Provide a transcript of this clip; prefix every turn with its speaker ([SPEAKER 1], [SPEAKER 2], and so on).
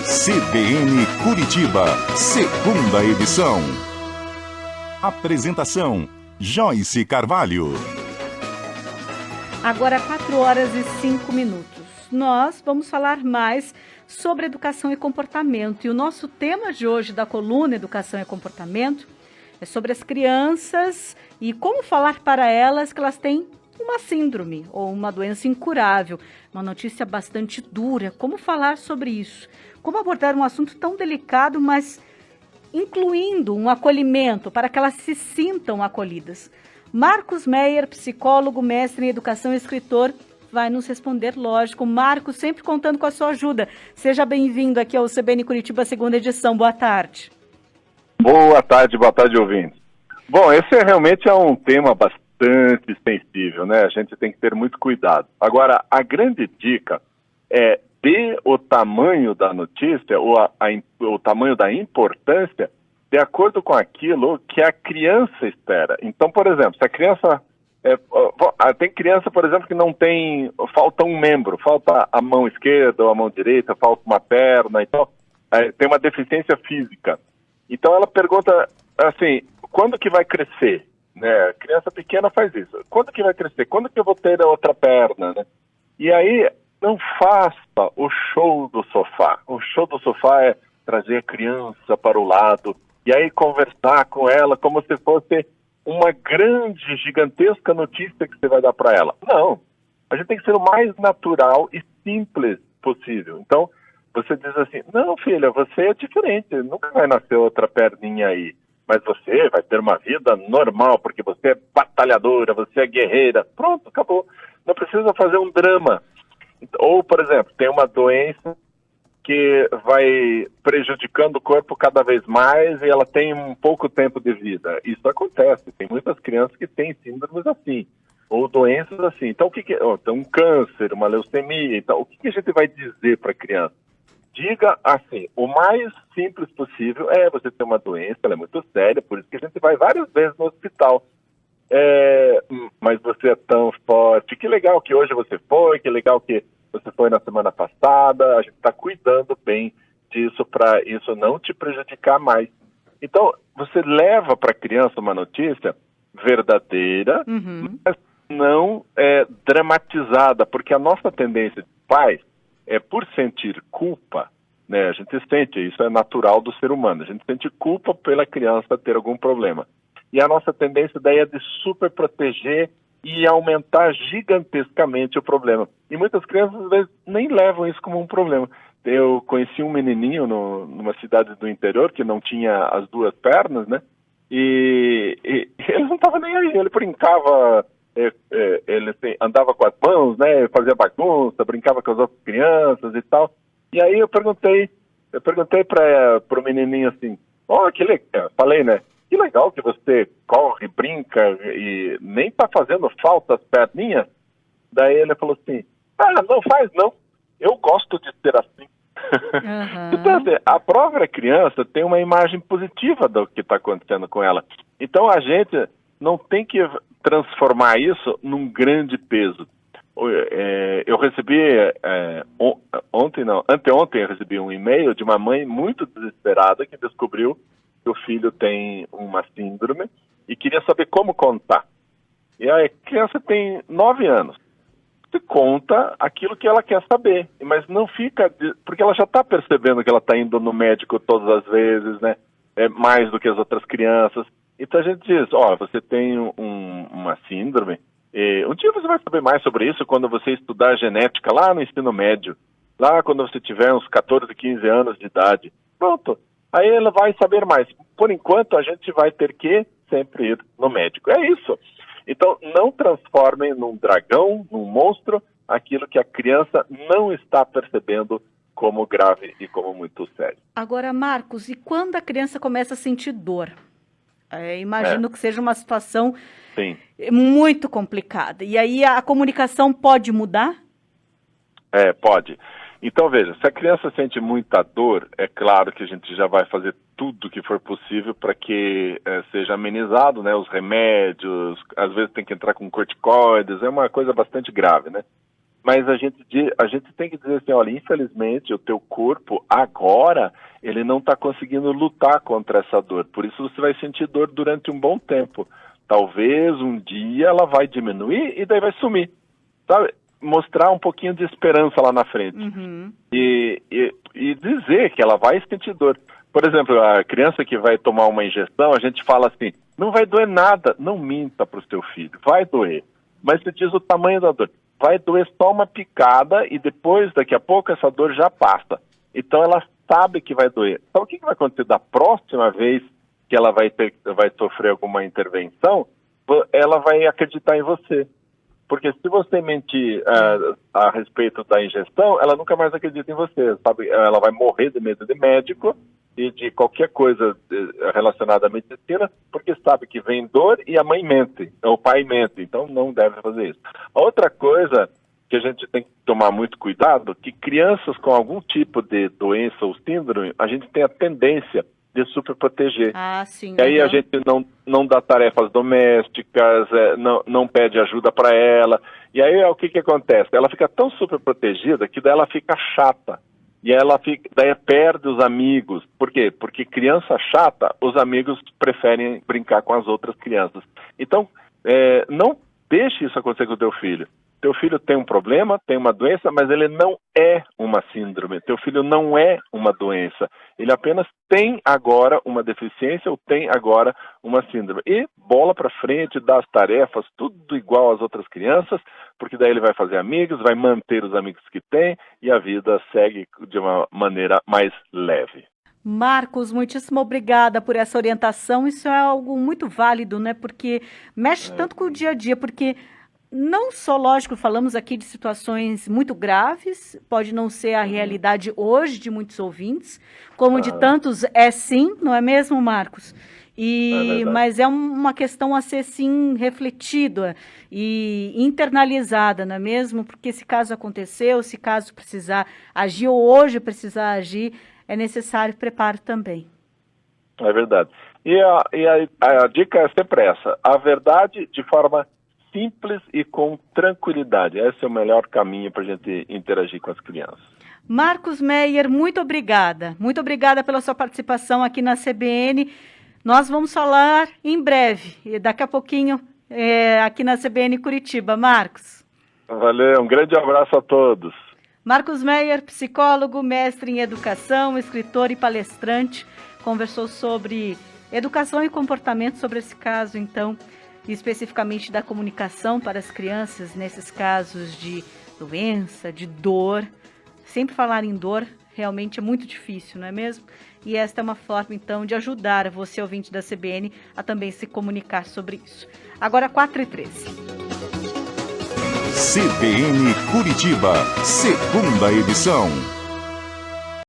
[SPEAKER 1] CBN Curitiba, segunda edição. Apresentação: Joyce Carvalho.
[SPEAKER 2] Agora 4h05. Nós vamos falar mais sobre educação e comportamento. E o nosso tema de hoje da coluna Educação e Comportamento é sobre as crianças e como falar para elas que elas têm uma síndrome ou uma doença incurável. Uma notícia bastante dura. Como falar sobre isso? Como abordar um assunto tão delicado, mas incluindo um acolhimento para que elas se sintam acolhidas? Marcos Meyer, psicólogo, mestre em educação e escritor, vai nos responder, lógico. Marcos, sempre contando com a sua ajuda. Seja bem-vindo aqui ao CBN Curitiba, segunda edição. Boa tarde.
[SPEAKER 3] Boa tarde, ouvintes. Bom, esse realmente é um tema bastante sensível, né? A gente tem que ter muito cuidado. Agora, a grande dica é dê o tamanho da notícia, ou o tamanho da importância, de acordo com aquilo que a criança espera. Então, por exemplo, se a criança... tem criança, por exemplo, que não tem... Falta um membro, falta a mão esquerda ou a mão direita, falta uma perna, então tem uma deficiência física. Então ela pergunta assim, quando que vai crescer? Né? A criança pequena faz isso. Quando que vai crescer? Quando que eu vou ter a outra perna? Né? E aí, não faça o show do sofá. O show do sofá é trazer a criança para o lado e aí conversar com ela como se fosse uma grande, gigantesca notícia que você vai dar para ela. Não. A gente tem que ser o mais natural e simples possível. Então, você diz assim, não, filha, você é diferente. Nunca vai nascer outra perninha aí. Mas você vai ter uma vida normal, porque você é batalhadora, você é guerreira. Pronto, acabou. Não precisa fazer um drama. Ou, por exemplo, tem uma doença que vai prejudicando o corpo cada vez mais e ela tem um pouco tempo de vida. Isso acontece. Tem muitas crianças que têm síndromes assim, ou doenças assim. Então, tem um câncer, uma leucemia. Então, o que a gente vai dizer para a criança? Diga assim, o mais simples possível é você ter uma doença, ela é muito séria, por isso que a gente vai várias vezes no hospital. Mas você é tão forte, que legal que hoje você foi, que legal que você foi na semana passada, a gente está cuidando bem disso para isso não te prejudicar mais. Então, você leva para a criança uma notícia verdadeira, mas não dramatizada, porque a nossa tendência de pais é por sentir culpa, né? A gente sente, isso é natural do ser humano, a gente sente culpa pela criança ter algum problema. E a nossa tendência daí é de super proteger e aumentar gigantescamente o problema. E muitas crianças, às vezes, nem levam isso como um problema. Eu conheci um menininho numa cidade do interior que não tinha as duas pernas, né? E ele não estava nem aí, ele brincava... ele andava com as mãos, né, fazia bagunça, brincava com as outras crianças e tal. E aí eu perguntei para o menininho assim, que legal, falei, né, que legal que você corre, brinca e nem tá fazendo falta as perninhas. Daí ele falou assim, não faz não, eu gosto de ser assim. Então, assim, a própria criança tem uma imagem positiva do que está acontecendo com ela. Então a gente não tem que transformar isso num grande peso. Eu recebi, anteontem eu recebi um e-mail de uma mãe muito desesperada que descobriu que o filho tem uma síndrome e queria saber como contar. E a criança tem 9 anos. Você conta aquilo que ela quer saber, mas não fica... Porque ela já está percebendo que ela está indo no médico todas as vezes, né? Mais do que as outras crianças. Então a gente diz, você tem uma síndrome, um dia você vai saber mais sobre isso quando você estudar genética lá no ensino médio, lá quando você tiver uns 14, 15 anos de idade. Pronto, aí ela vai saber mais. Por enquanto a gente vai ter que sempre ir no médico, é isso. Então não transformem num dragão, num monstro, aquilo que a criança não está percebendo como grave e como muito sério.
[SPEAKER 2] Agora, Marcos, e quando a criança começa a sentir dor? Imagino que seja uma situação muito complicada. E aí a comunicação pode mudar?
[SPEAKER 3] Pode. Então, veja, se a criança sente muita dor, é claro que a gente já vai fazer tudo que for possível para que seja amenizado, né? Os remédios, às vezes tem que entrar com corticoides, é uma coisa bastante grave, né? mas a gente tem que dizer assim, olha, infelizmente o teu corpo agora, ele não está conseguindo lutar contra essa dor, por isso você vai sentir dor durante um bom tempo. Talvez um dia ela vai diminuir e daí vai sumir, sabe? Mostrar um pouquinho de esperança lá na frente. E dizer que ela vai sentir dor. Por exemplo, a criança que vai tomar uma injeção, a gente fala assim, não vai doer nada. Não minta para o seu filho, vai doer. Mas você diz o tamanho da dor. Vai doer só uma picada e depois, daqui a pouco, essa dor já passa. Então ela sabe que vai doer. Então o que vai acontecer da próxima vez que ela vai sofrer alguma intervenção? Ela vai acreditar em você. Porque se você mentir a respeito da injeção, ela nunca mais acredita em você, sabe? Ela vai morrer de medo de médico e de qualquer coisa relacionada à medicina, porque sabe que vem dor e a mãe mente, o pai mente, então não deve fazer isso. A outra coisa que a gente tem que tomar muito cuidado, que crianças com algum tipo de doença ou síndrome, a gente tem a tendência de superproteger.
[SPEAKER 2] Sim.
[SPEAKER 3] E aí a gente não dá tarefas domésticas, não pede ajuda para ela. E aí o que acontece? Ela fica tão superprotegida que daí ela fica chata. E daí perde os amigos. Por quê? Porque criança chata, os amigos preferem brincar com as outras crianças. Então, não deixe isso acontecer com o teu filho. Teu filho tem um problema, tem uma doença, mas ele não é uma síndrome. Teu filho não é uma doença. Ele apenas tem agora uma deficiência ou tem agora uma síndrome. E bola para frente, dá as tarefas, tudo igual às outras crianças, porque daí ele vai fazer amigos, vai manter os amigos que tem e a vida segue de uma maneira mais leve.
[SPEAKER 2] Marcos, muitíssimo obrigada por essa orientação. Isso é algo muito válido, né? Porque mexe tanto com o dia a dia, porque não só, lógico, falamos aqui de situações muito graves, pode não ser a realidade hoje de muitos ouvintes, como de tantos sim, não é mesmo, Marcos? Mas é uma questão a ser, sim, refletida e internalizada, não é mesmo? Porque se caso aconteceu, se caso precisar agir ou hoje precisar agir, é necessário preparo também.
[SPEAKER 3] É verdade. E a dica é sempre essa, a verdade de forma simples e com tranquilidade. Esse é o melhor caminho para a gente interagir com as crianças.
[SPEAKER 2] Marcos Meyer, muito obrigada. Muito obrigada pela sua participação aqui na CBN. Nós vamos falar em breve, e daqui a pouquinho, aqui na CBN Curitiba. Marcos.
[SPEAKER 3] Valeu, um grande abraço a todos.
[SPEAKER 2] Marcos Meyer, psicólogo, mestre em educação, escritor e palestrante, conversou sobre educação e comportamento, sobre esse caso, então, especificamente da comunicação para as crianças, nesses casos de doença, de dor. Sempre falar em dor realmente é muito difícil, não é mesmo? E esta é uma forma, então, de ajudar você, ouvinte da CBN, a também se comunicar sobre isso. Agora, 4h13.
[SPEAKER 1] CBN Curitiba, segunda edição.